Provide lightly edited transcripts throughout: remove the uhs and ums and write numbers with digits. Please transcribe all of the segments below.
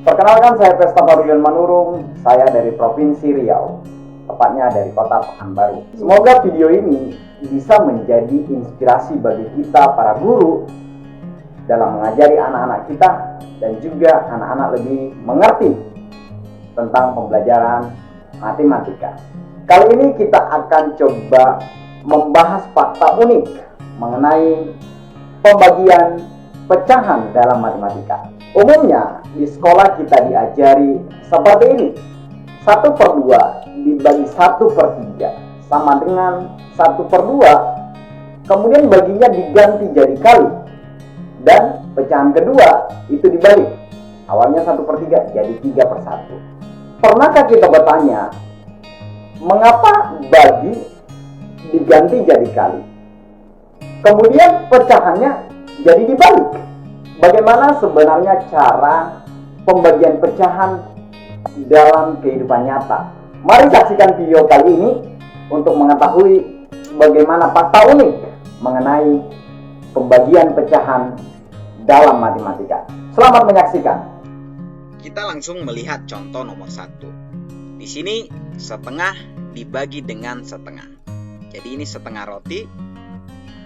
Perkenalkan, saya Pesta Pavilion Manurung, saya dari Provinsi Riau, tepatnya dari kota Pekanbaru. Semoga video ini bisa menjadi inspirasi bagi kita para guru dalam mengajari anak-anak kita dan juga anak-anak lebih mengerti tentang pembelajaran matematika. Kali ini kita akan coba membahas fakta unik mengenai pembagian pecahan dalam matematika. Umumnya di sekolah kita diajari seperti ini. 1/2 dibagi 1/3 sama dengan 1/2, kemudian baginya diganti jadi kali. Dan pecahan kedua itu dibalik. Awalnya 1/3 jadi 3/1. Pernahkah kita bertanya, mengapa bagi diganti jadi kali? Kemudian pecahannya jadi dibalik. Bagaimana sebenarnya cara pembagian pecahan dalam kehidupan nyata? Mari saksikan video kali ini untuk mengetahui bagaimana fakta unik mengenai pembagian pecahan dalam matematika. Selamat menyaksikan. Kita langsung melihat contoh nomor 1. Di sini setengah dibagi dengan setengah. Jadi ini setengah roti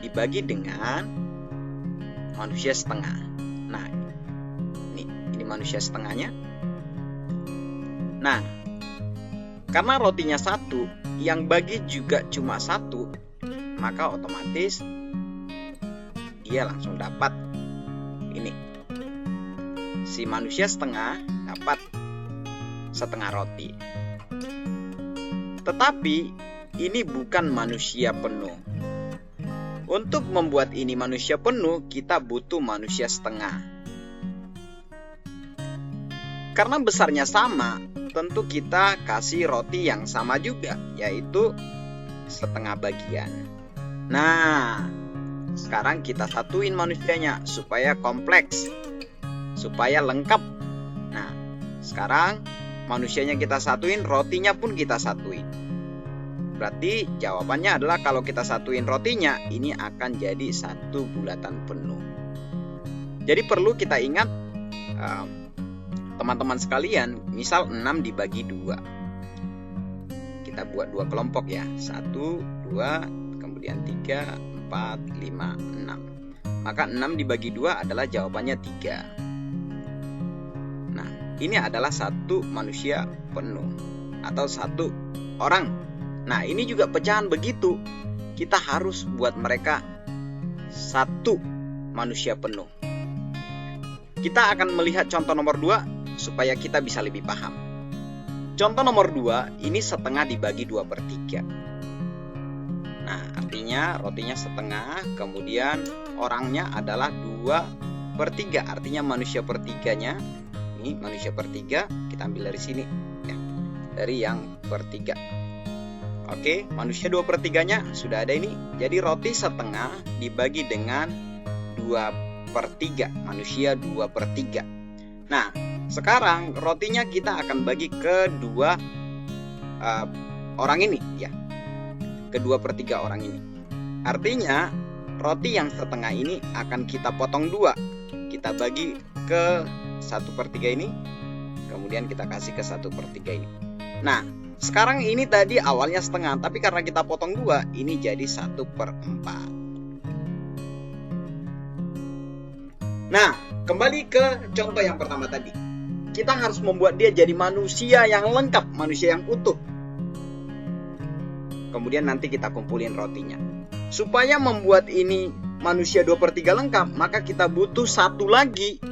dibagi dengan manusia setengah. Nah, ini manusia setengahnya. Nah, karena rotinya 1, yang bagi juga cuma 1, maka otomatis dia langsung dapat ini. Si manusia setengah dapat setengah roti. Tetapi ini bukan manusia penuh. Untuk membuat ini manusia penuh, kita butuh manusia setengah. Karena besarnya sama, tentu kita kasih roti yang sama juga, yaitu setengah bagian. Nah, sekarang kita satuin manusianya supaya kompleks, supaya lengkap. Nah, sekarang manusianya kita satuin, rotinya pun kita satuin. Berarti jawabannya adalah kalau kita satuin rotinya, ini akan jadi satu bulatan penuh. Jadi perlu kita ingat, teman-teman sekalian, misal 6 dibagi 2. Kita buat 2 kelompok ya. 1, 2, kemudian 3, 4, 5, 6. Maka 6 dibagi 2 adalah jawabannya 3. Nah, ini adalah satu manusia penuh atau satu orang. Nah, ini juga pecahan begitu. Kita harus buat mereka satu manusia penuh. Kita akan melihat contoh nomor 2 supaya kita bisa lebih paham. Contoh nomor 2, ini setengah dibagi 2/3. Nah, artinya rotinya setengah, kemudian orangnya adalah 2/3. Artinya manusia pertiganya, ini manusia per3, kita ambil dari sini ya, dari yang per3. Oke, manusia 2/3-nya sudah ada ini. Jadi roti setengah dibagi dengan 2/3, manusia 2/3. Nah, sekarang rotinya kita akan bagi ke 2 orang ini ya, ke 2/3 orang ini. Artinya roti yang setengah ini akan kita potong 2. Kita bagi ke 1/3 ini, kemudian kita kasih ke 1/3 ini. Nah, sekarang ini tadi awalnya setengah, tapi karena kita potong 2, ini jadi 1/4. Nah, kembali ke contoh yang pertama tadi. Kita harus membuat dia jadi manusia yang lengkap, manusia yang utuh. Kemudian nanti kita kumpulin rotinya. Supaya membuat ini manusia 2/3 lengkap, maka kita butuh satu lagi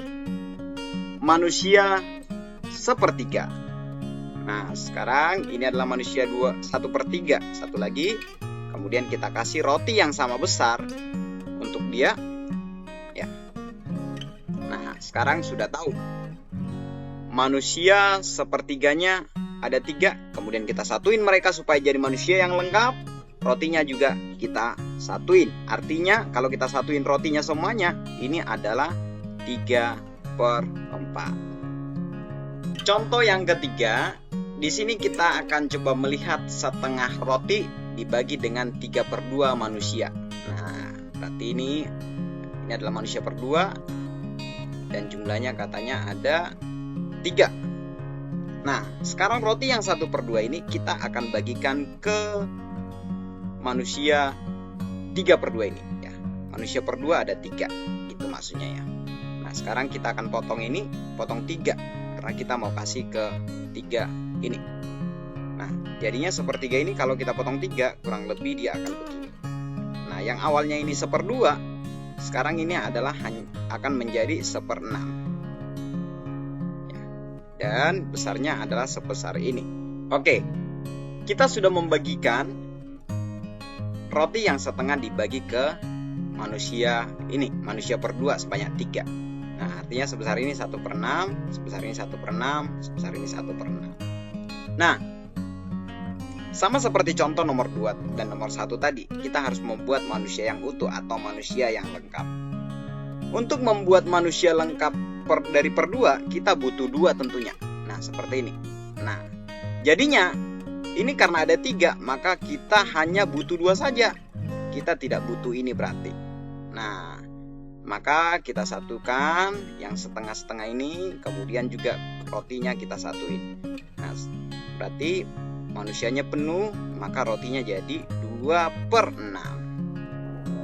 manusia 1/3. Nah, sekarang ini adalah manusia 1/3, satu lagi. Kemudian kita kasih roti yang sama besar untuk dia ya. Nah, sekarang sudah tahu manusia 1/3-nya ada 3. Kemudian kita satuin mereka supaya jadi manusia yang lengkap. Rotinya juga kita satuin. Artinya kalau kita satuin rotinya semuanya, ini adalah 3/4. Contoh yang ketiga, di sini kita akan coba melihat setengah roti dibagi dengan 3/2 manusia. Nah, berarti ini adalah manusia per 2 dan jumlahnya katanya ada 3. Nah, sekarang roti yang 1/2 ini kita akan bagikan ke manusia 3/2 ini ya. Manusia per 2 ada 3. Itu maksudnya ya. Nah, sekarang kita akan potong ini, potong 3 karena kita mau kasih ke 3 ini. Nah, jadinya 1/3 ini kalau kita potong 3 kurang lebih dia akan begini. Nah, yang awalnya ini 1/2, sekarang ini adalah akan menjadi 1/6. Dan besarnya adalah sebesar ini. Oke, kita sudah membagikan roti yang setengah dibagi ke manusia ini, manusia per 2 sebanyak 3. Nah, artinya sebesar ini 1/6, sebesar ini 1/6, sebesar ini 1/6. Nah, sama seperti contoh nomor 2 dan nomor 1 tadi, kita harus membuat manusia yang utuh atau manusia yang lengkap. Untuk membuat manusia lengkap dari per 2, kita butuh 2 tentunya. Nah, seperti ini. Nah, jadinya ini karena ada 3, maka kita hanya butuh 2 saja. Kita tidak butuh ini berarti. Nah, maka kita satukan yang setengah-setengah ini, kemudian juga rotinya kita satuin. Nah, berarti manusianya penuh, maka rotinya jadi 2/6.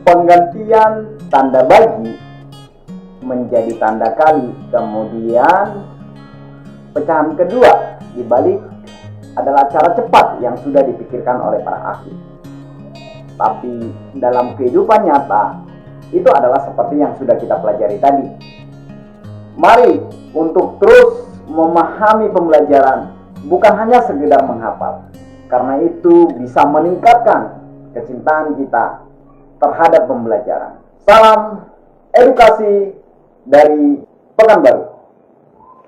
Penggantian tanda bagi menjadi tanda kali, kemudian pecahan kedua dibalik adalah cara cepat yang sudah dipikirkan oleh para ahli. Tapi dalam kehidupan nyata itu adalah seperti yang sudah kita pelajari tadi. Mari untuk terus memahami pembelajaran, bukan hanya sekedar menghafal, karena itu bisa meningkatkan kecintaan kita terhadap pembelajaran. Salam edukasi dari Pekanbaru.